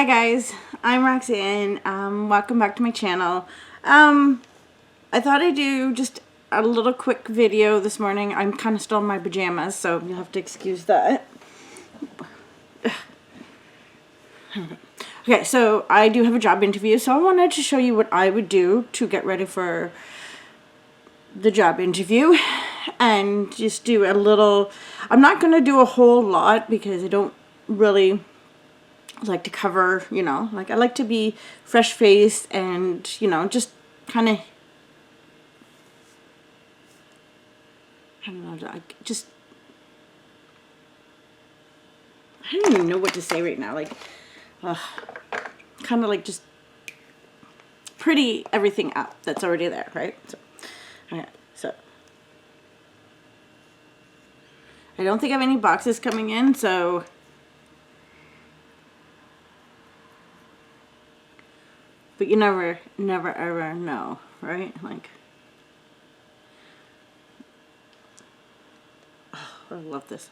Hi guys, I'm Roxanne. Welcome back to my channel. I thought I'd do just a little quick video this morning. I'm kind of still in my pajamas, so you'll have to excuse that. Okay, so I do have a job interview, so I wanted to show you what I would do to get ready for the job interview and just do a little. I'm not going to do a whole lot because I don't really like to cover, you know, like I like to be fresh faced and, you know, just kind of, I don't know, like just, I don't even know what to say right now, like, kind of like just pretty everything up that's already there, right? So, okay, so I don't think I have any boxes coming in, so but you never ever know, right? Like, oh, I love this.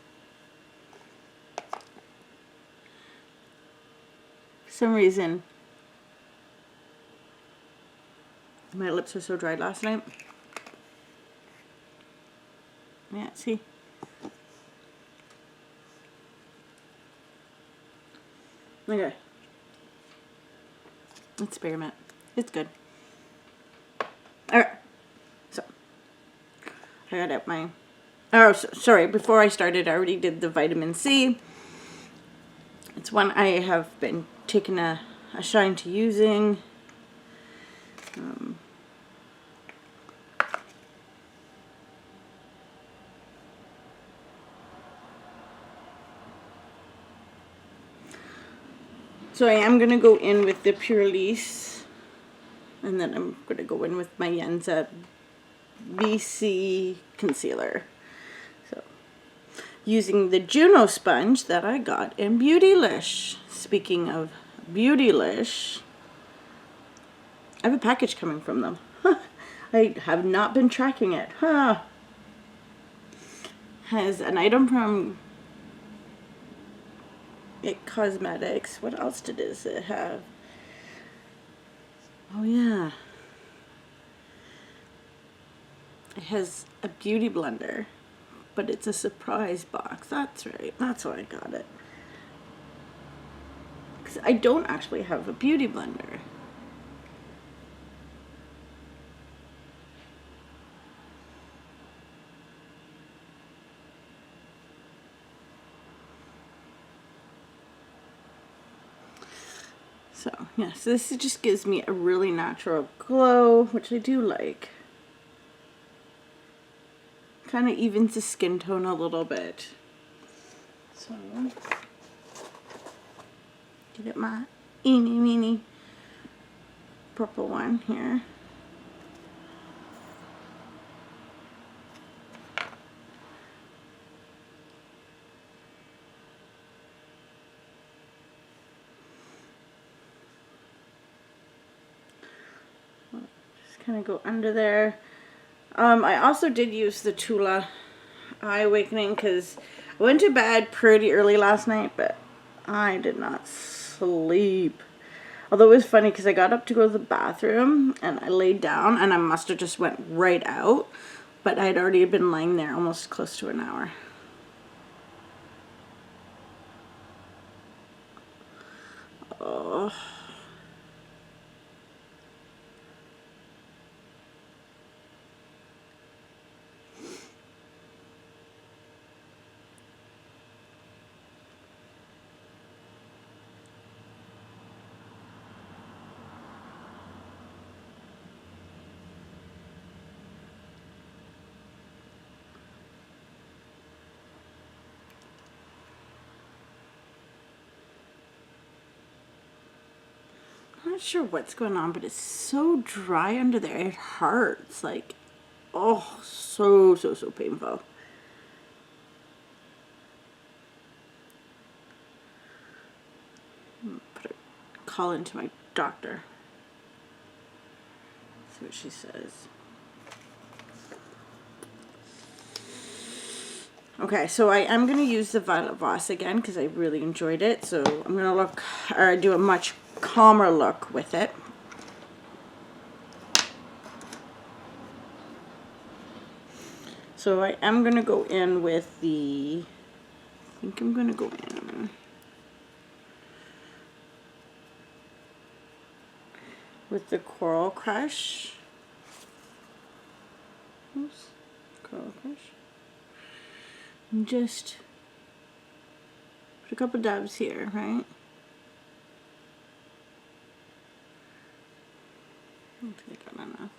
For some reason, my lips were so dry last night. Yeah, see? Okay. Experiment. It's good. Alright. So, I got out my... Oh, sorry. Before I started, I already did the vitamin C. It's one I have been taking a shine to using. So I am going to go in with the Purelisse. And then I'm going to go in with my Yenza BC concealer. So, using the Juno sponge that I got in Beautylish. Speaking of Beautylish, I have a package coming from them. I have not been tracking it. Has an item from It Cosmetics. What else does it have? Oh yeah. It has a beauty blender, but it's a surprise box. That's right. That's why I got it. Because I don't actually have a beauty blender. So, yeah, so this just gives me a really natural glow, which I do like. Kind of evens the skin tone a little bit. So, get my eeny meeny purple one here. Just kind of go under there. I also did use the Tula Eye Awakening because I went to bed pretty early last night, but I did not sleep. Although it was funny because I got up to go to the bathroom and I laid down and I must have just went right out, but I had already been lying there almost close to an hour. Oh. I'm not sure what's going on, but it's so dry under there. It hurts. Like, oh, so painful. Put a call into my doctor. See what she says. Okay, so I am going to use the Violet Voss again because I really enjoyed it. So I'm going to look, or do a much calmer look with it. So I am going to go in with the, I think I'm going to go in with the Coral Crush. Oops, Coral Crush. And just put a couple dabs here, right? I don't think I got enough.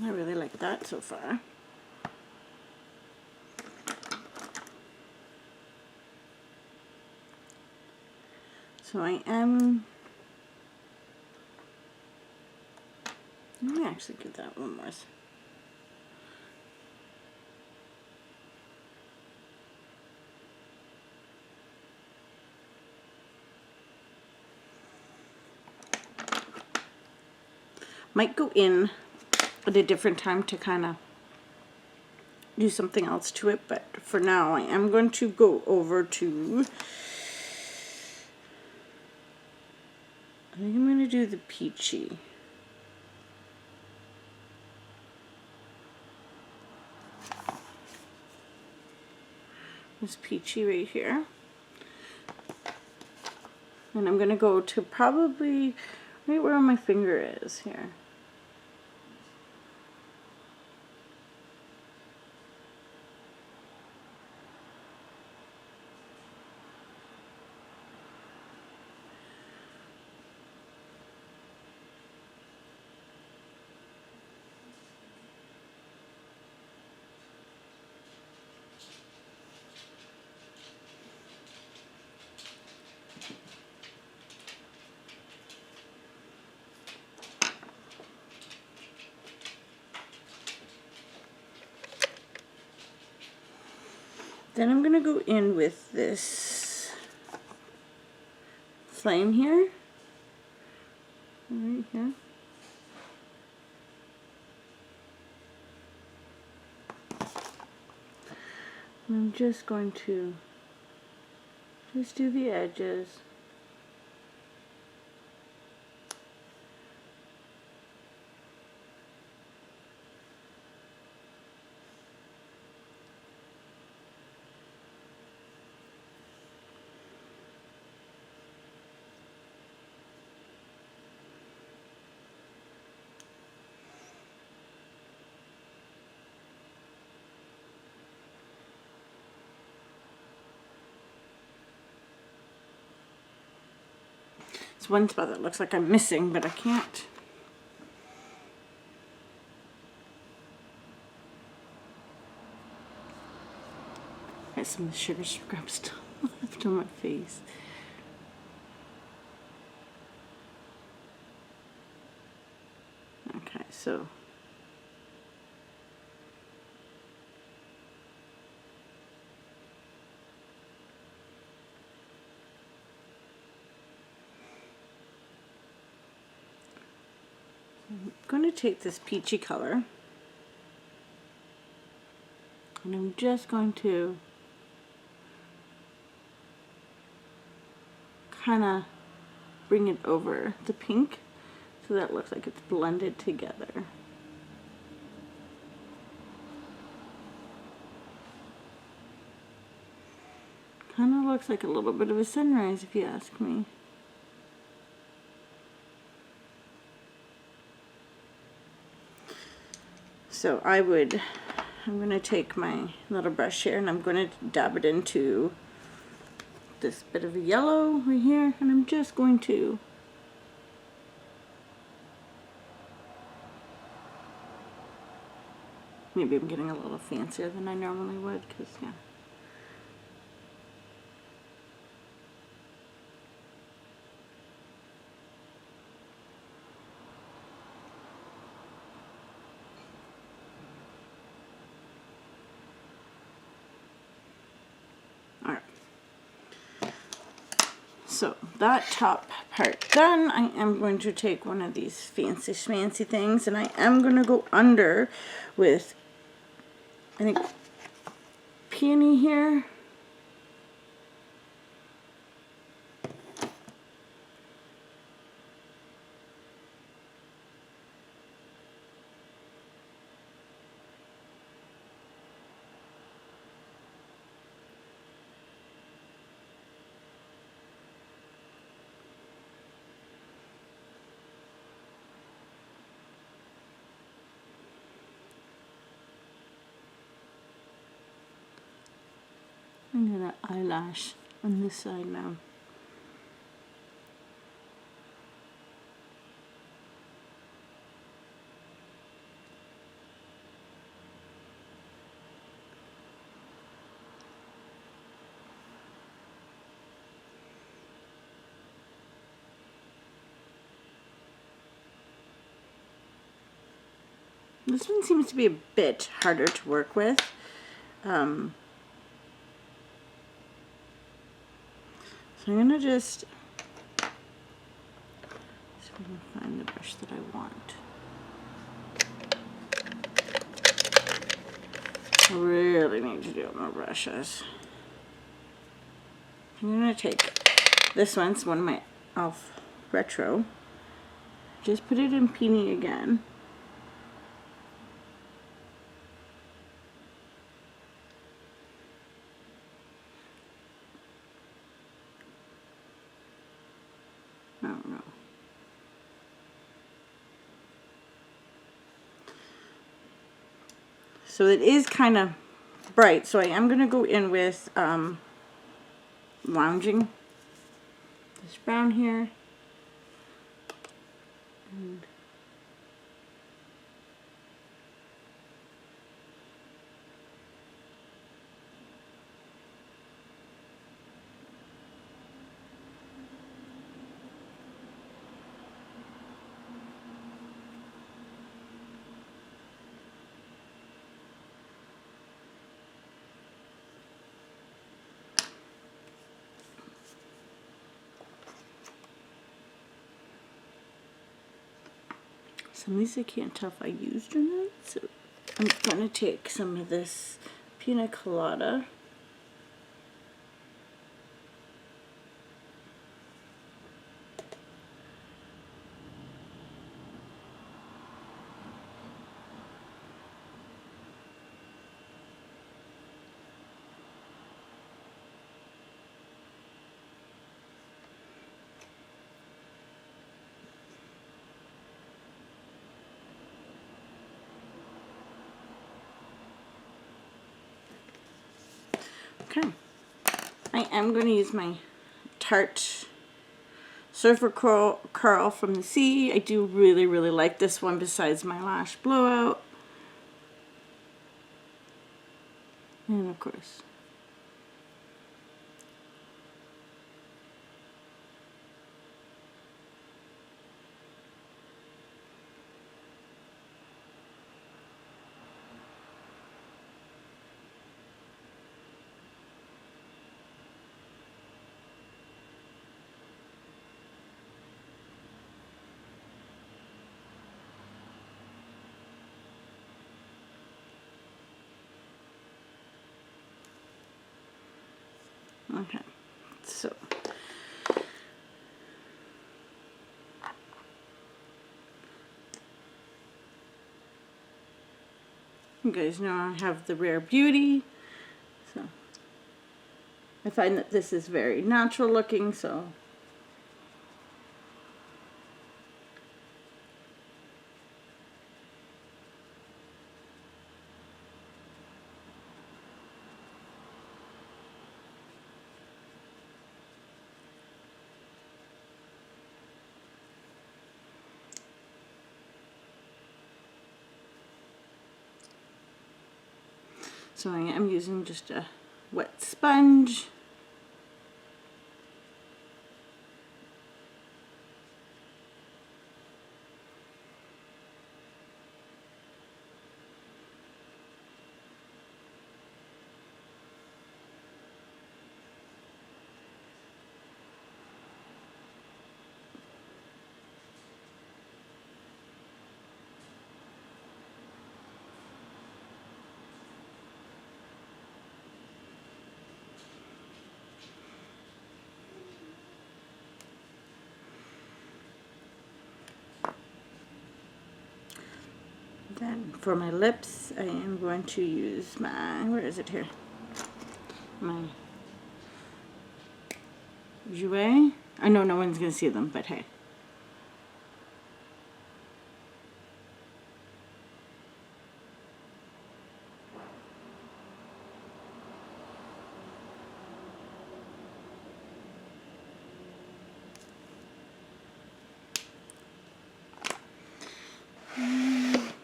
I really like that so far. So I am, let me actually give that one more. Might go in at a different time to kind of do something else to it, but for now I am going to go over to, I think I'm going to do the peachy. This peachy right here. And I'm going to go to probably right where my finger is here. Then I'm going to go in with this flame here, right here. And I'm just going to just do the edges. It's one spot that looks like I'm missing, but I can't. Got some of the sugar scrub still left on my face. Okay, so I'm going to take this peachy color and I'm just going to kind of bring it over the pink so that it looks like it's blended together. Kind of looks like a little bit of a sunrise if you ask me. So I would I'm going to take my little brush here and I'm going to dab it into this bit of a yellow right here, and I'm just going to maybe I'm getting a little fancier than I normally would, because yeah. Alright. So that top part done, I am going to take one of these fancy schmancy things and I am going to go under with, I think, peony here. And then an eyelash on this side now. This one seems to be a bit harder to work with. So I'm going to just see if I can find the brush that I want. I really need to do more brushes. I'm going to take this one, it's one of my e.l.f. Retro. Just put it in peony again. I don't know. So it is kind of bright, so I am going to go in with Lounging, this brown here, and some of these I can't tell if I used or not, so I'm going to take some of this Pina Colada. Okay, I am going to use my Tarte Surfer Curl from the Sea. I do really, really like this one besides my Lash Blowout. And of course, okay, so you guys know I have the Rare Beauty, so I find that this is very natural looking, so So I am using just a wet sponge. Then for my lips, I am going to use my, where is it here? My Jouet. I know no one's going to see them, but hey.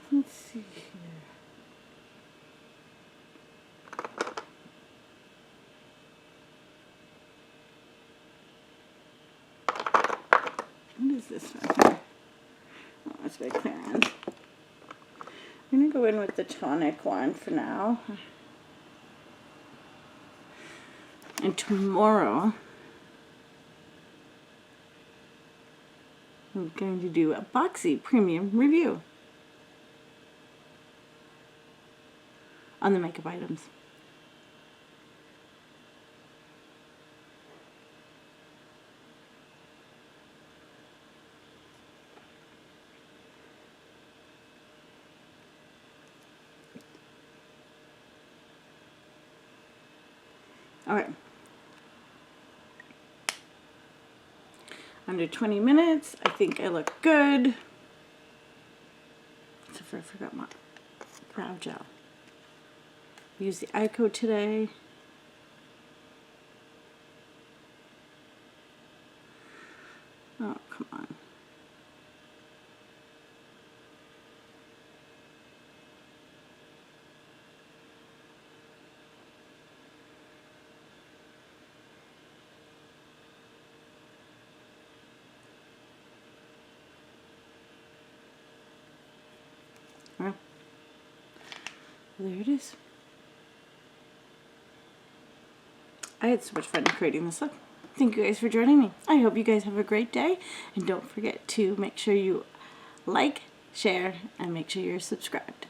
Let's see here. What is this one here? Oh, it's my clearance. I'm going to go in with the tonic one for now. And tomorrow, I'm going to do a Boxy Premium review on the makeup items. All right. Under 20 minutes. I think I look good. Except for I forgot my brow gel. Use the eye coat today. Oh, come on. Well, there it is. I had so much fun creating this look. Thank you guys for joining me. I hope you guys have a great day. And don't forget to make sure you like, share, and make sure you're subscribed.